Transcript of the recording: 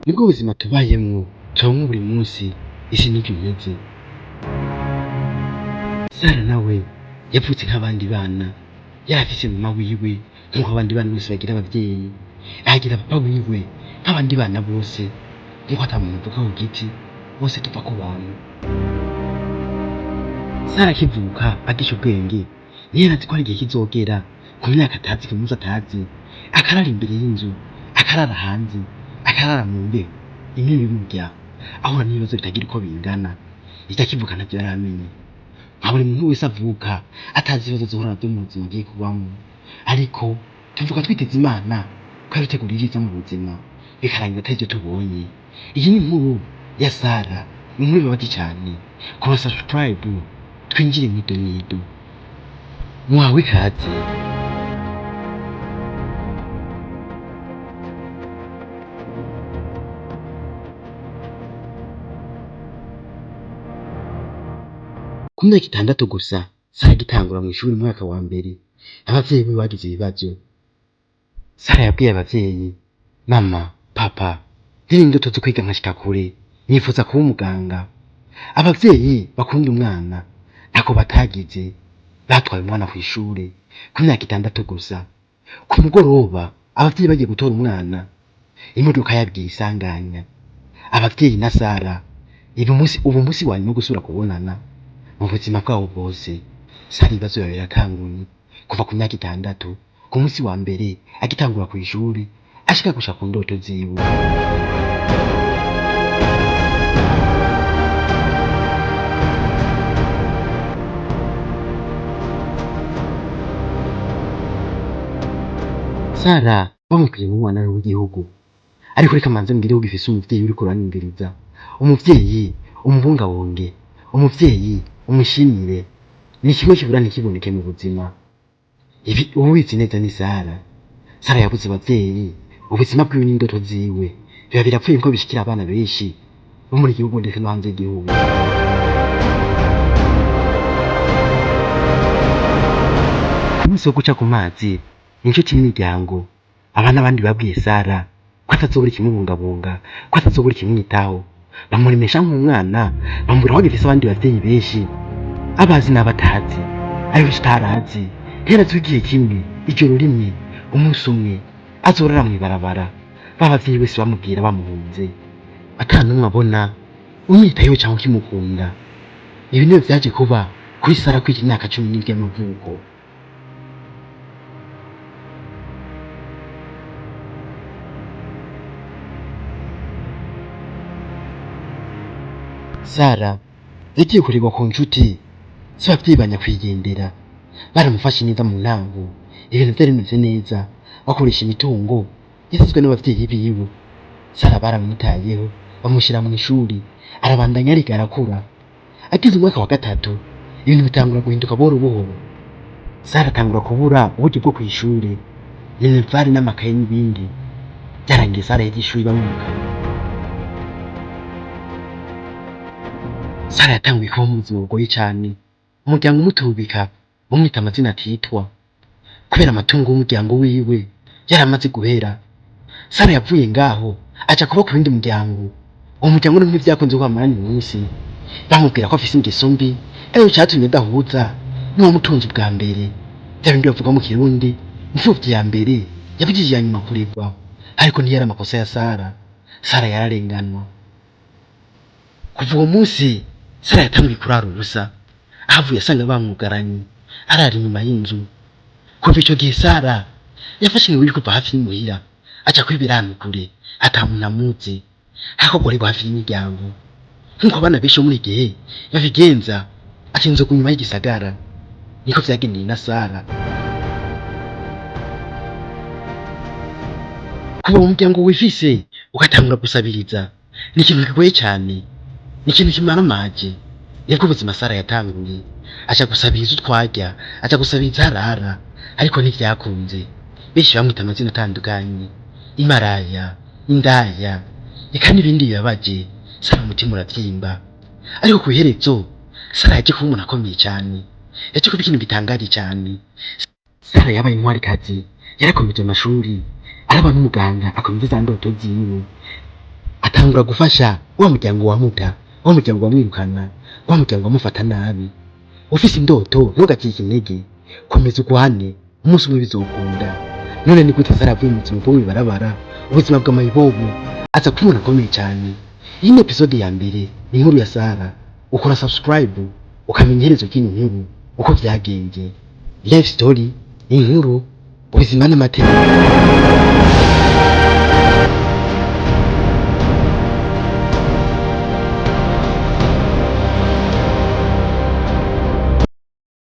nibwo buzima tubayemwo tubamwo buri munsi. Isi niko imeze. Sara nawe yavutse nk'abandi bana, yarafise mama wiwe nk'uko abandi bana bose bagira abavyeyi, ahagira papa wiwe nk'abandi bana bose, nk'uko ata muntu avuka ku giti, bose tuva ku bantu. Sara akivuka agisha ubwenge niyo yarazi ko hari igihe kizogera ku myaka atazi, ku munsi atazi, akarara imbere y'inzu, akarara hanze, akarara mu mbeho, imwe bimurya ahura n'ibibazo bitagira uko bingana. Icyo akivuka ntavyo yaramenye. Nka buri muntu wese avuka atazi ibibazo azohura navyo mu buzima agiye kubamwo, ariko tuvuka twiteze Imana ko yaduteguriye ivyiza mu buzima, bikarangira atari ivyo tubonye. Iyi ni inkuru ya Sara, inkuru ibabaje cane. Kora subscribe twinjire mw'idonido. Muhawe ikaze. Ku myaka 6 gusa Sara agitangura mw'ishuri mu mwaka wa mbere, abavyeyi be bagize ibibazo. Sara yabwiye abavyeyi, mama, papa, ziri indoto zo kwiga nkashika kure, nifuza kuba umuganga. Abavyeyi bakunda umwana ntako batagize, batwaye umwana kw'ishure ku myaka 6 gusa. Ku mugoroba abavyeyi bagiye gutora umwana, imodoka yabwiye isanganya. Abavyeyi na Sara ubu munsi wa nyuma gusubira kubonana mu buzima bwabo bwose. Sara ibibazo yawe yaratanguye kuva ku myaka 6, ku munsi wa mbere agitangura kw'ishuri, ashika gusha ku ndoto ziwe. Sara bamukwiye nk'umwana w'igihugu, ariko reka manze mbwire ko gifise umuvyeyi uriko uranyumviriza. Umuvyeyi umubungabunge, umuvyeyi umushimire, ni kimwe kibura ntikiboneke mu buzima. Ibi ubizi neza ni Sara. Sara yabuze abavyeyi, ubuzima bwiwe n'indoto ziwe biba birapfuye ko bishikira abana benshi bo muri gihugu ndetse no hanze y'igihugu. Ku munsi wo guca ku mazi, inshuti n'imiryango, abana abandi babwiye Sara ko atazobura ikimubungabunga, ko atazobura ikimwitaho. Bamuremesha nk'umwana, bamubwira ko gifise abandi bavyeyi benshi, abazi n'abatazi, ariko tutarazi. Herazi igihe kimwe, ijoro rimwe, umunsi umwe, azorara mw'ibarabara, ba bavyeyi bose bamubwira bamuhunze, ata n'umwe abona umwitayeho canke ukimukunda. Ibi nivyo vyaje kuba kuri Sara kw'iki myaka 17 y'amavuko. Sara yagiye kurigwa ku nshuti, si abavyeyi banyakwigendera. Baramufashe neza mu ntango, ibintu vyari bimeze neza, bakoresha imitungo yasizwe n'abavyeyi biwe. Sara baramwitayeho, bamushira mw'ishuri, arabandanya ariga arakura. Ageze umwaka wa 3, ibintu bitangura guhinduka buhoro buhoro. Sara atangura kubura uburyo bwo kw'ishure, minervari n'amakaye n'ibindi. Byarangiye Sara yagiye ishuri bamwirukana. Sara yatanguye kuba mu buzima bugoye cane. Umuryango umutubika bamwita amazina atitwa, kubera amatungo y'umuryango wiwe yaramaze guhera. Sara yavuye ngaho aja kuba ku bindi muryango. Uwo muryango n'imwe vyakunze kwamara iminsi, bamubwira ko afise ingeso mbi, arico catumye adahuza n'uwamutunze bwa mbere. Vya bindi bavuga mu Kirundi, imfuvyi ya mbere yabigije iya nyuma kuregwa. Ariko ntiyari amakosa ya Sara. Sara yararenganwa. Kuva uwo munsi Sara yatanguye kurara ubusa, ahavuye asanga bamwugaranye arara inyuma y'inzu. Kuva ico gihe Sara yafashe ingingo yo kuva hafi y'imuhira, aja kwibera ahantu kure ata muntu amuzi, hakorerwa hafi y'imiryango, nk'uko abana benshi muri gihe babigenza. Atinze kunyuma y'igisagara, niko vyagendeye na Sara. Kuba umuryango wifise ugatangura gusabiriza ni ikintu kigoye cane, ni ikintu kimaramaje. Nibwo ubuzima Sara yatanguye, aja gusabiriza utwarya, aja gusabiriza harara, ariko ntivyakunze. Benshi bamwita amazina atandukanye, imaraya, indaya, eka n'ibindi bibabaje. Sara umutima uravyimba, ariko ku iherezo Sara yaje kuba umuntu akomeye cane, yaje kuba ikintu gitangaje cane. Sara yabaye intwarikazi, yarakomeje amashuri, araba n'umuganga, akomeza za ndoto ziwe. atangura gufasha wa muryango wamuta, wa muryango wamwirukana, wa muryango wamufata nabi. Ufise indoto ntugacike intege, komeza ugwane, umunsi umwe bizokunda. None ni gute Sara avuye mu buzima bwo mwibarabara, ubuzima bw'amayibobo, aza kuba umuntu akomeye cyane. Iyi ni episode ya mbere, ni inkuru ya Sara. Ukora subscribe ukamenya iherezo ry'iyi nkuru uko vyagenze. Life story ni inkuru, ubuzima n'amateka.